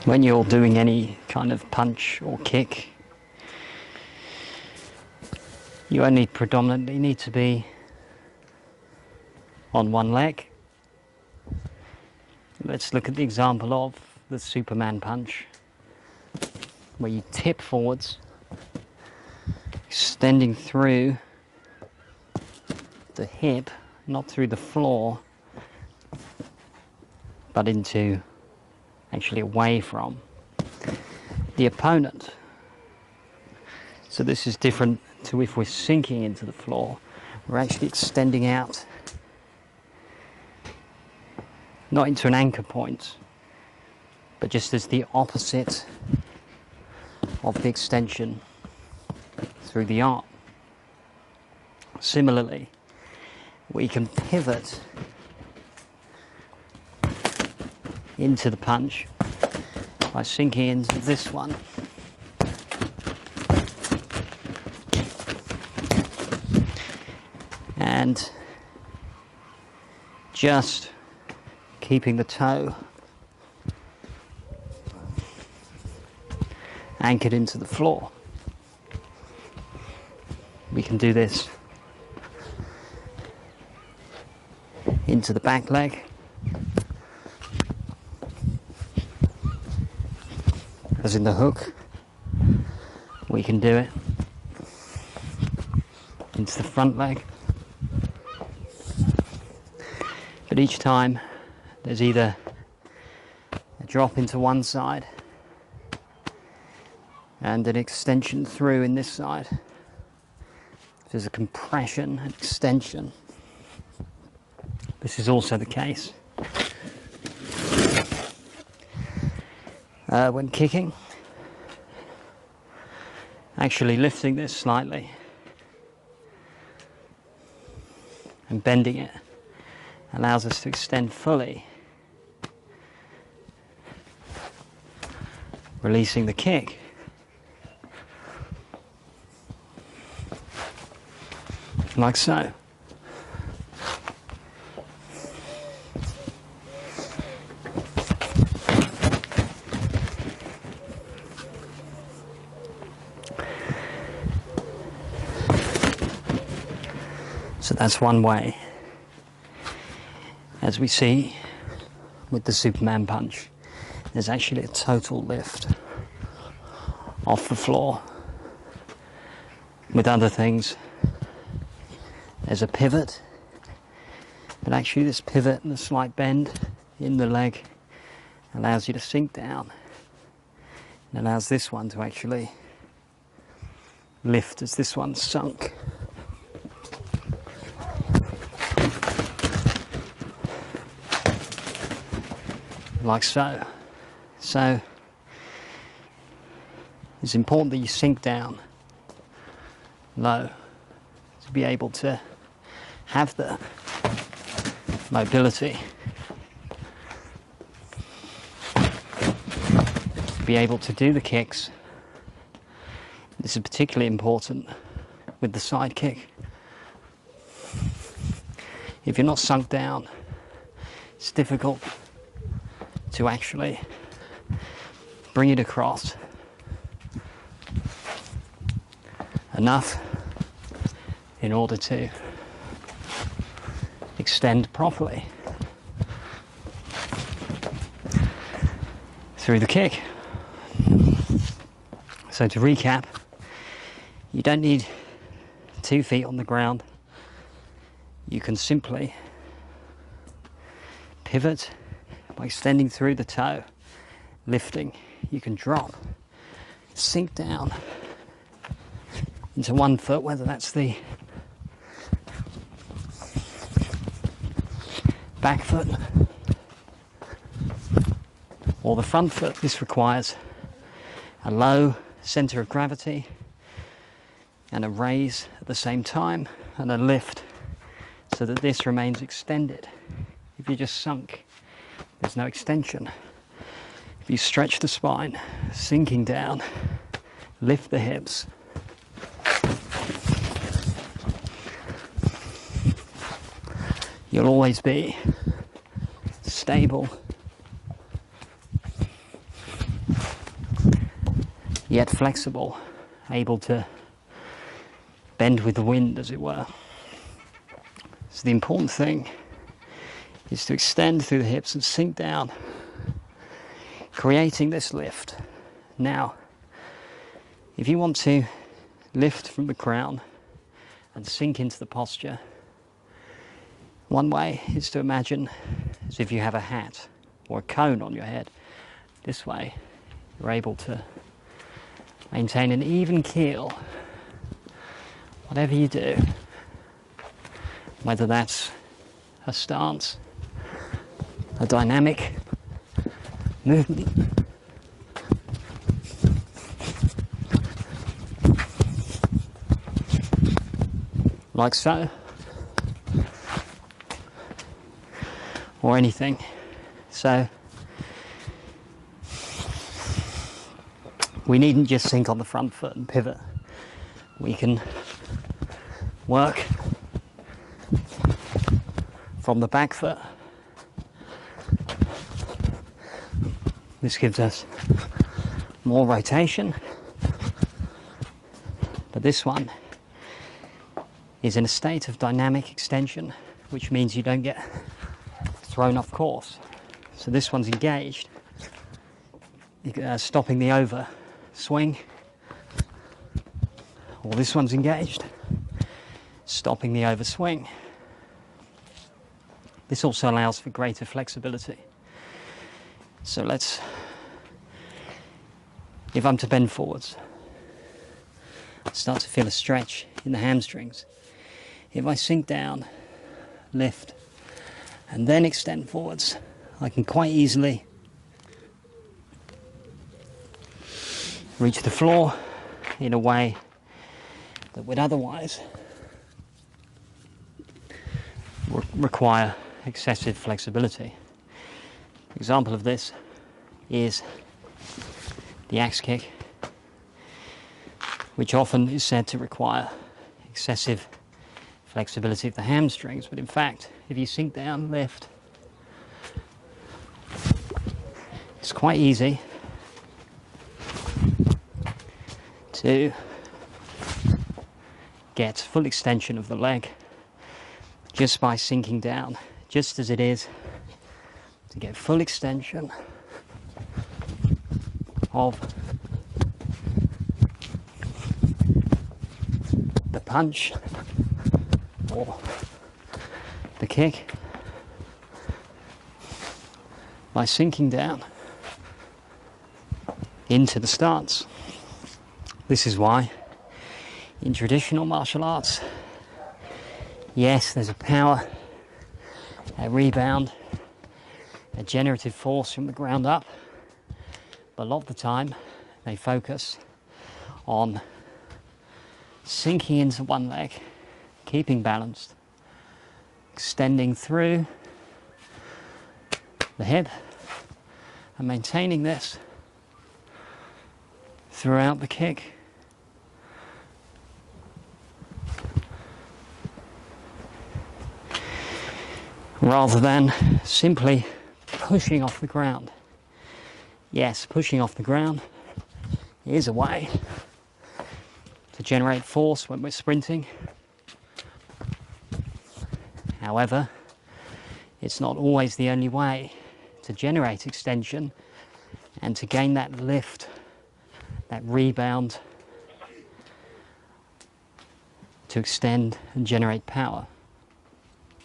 when you're doing any kind of punch or kick, you only predominantly need to be on one leg. Let's look at the example of the Superman punch, where you tip forwards, extending through the hip, not through the floor, but into, actually away from the opponent. So this is different to if we're sinking into the floor. We're actually extending out, not into an anchor point, but just as the opposite of the extension through the arm. Similarly, we can pivot into the punch by sinking into this one. And just keeping the toe anchored into the floor. We can do this into the back leg, as in the hook. We can do it into the front leg. But each time there's either a drop into one side and an extension through in this side. There's a compression and extension. This is also the case when kicking. Actually lifting this slightly and bending it allows us to extend fully, releasing the kick. Like so. So that's one way. As we see with the Superman punch, there's actually a total lift off the floor. With other things, there's a pivot, but actually this pivot and the slight bend in the leg allows you to sink down and allows this one to actually lift as this one's sunk. Like so. So it's important that you sink down low to be able to have the mobility, to be able to do the kicks. This is particularly important with the side kick. If you're not sunk down, it's difficult to actually bring it across enough in order to extend properly through the kick. So to recap, you don't need 2 feet on the ground. You can simply pivot by extending through the toe, lifting. You can drop, sink down into one foot, whether that's the back foot or the front foot. This requires a low center of gravity and a raise at the same time and a lift so that this remains extended. If you're just sunk, there's no extension. If you stretch the spine, sinking down, lift the hips, you'll always be stable yet flexible, able to bend with the wind, as it were. So the important thing is to extend through the hips and sink down, creating this lift. Now, if you want to lift from the crown and sink into the posture, one way is to imagine as if you have a hat or a cone on your head. This way, you're able to maintain an even keel, whatever you do, whether that's a stance, a dynamic movement, like so, or anything. So we needn't just sink on the front foot and pivot. We can work from the back foot. This gives us more rotation, but this one is in a state of dynamic extension, which means you don't get thrown off course. So this one's engaged, stopping the over swing, or this one's engaged, stopping the over swing. This also allows for greater flexibility. So if I'm to bend forwards, I start to feel a stretch in the hamstrings. If I sink down, lift, and then extend forwards, I can quite easily reach the floor in a way that would otherwise require excessive flexibility. An example of this is the axe kick, which often is said to require excessive flexibility of the hamstrings, but in fact, if you sink down, lift, it's quite easy to get full extension of the leg just by sinking down, just as it is to get full extension of the punch or the kick by sinking down into the stance. This is why in traditional martial arts, yes, there's a power, a rebound, a generative force from the ground up, but a lot of the time they focus on sinking into one leg, keeping balanced, extending through the hip and maintaining this throughout the kick. Rather than simply pushing off the ground. Yes, pushing off the ground is a way to generate force when we're sprinting. However, it's not always the only way to generate extension and to gain that lift, that rebound, to extend and generate power.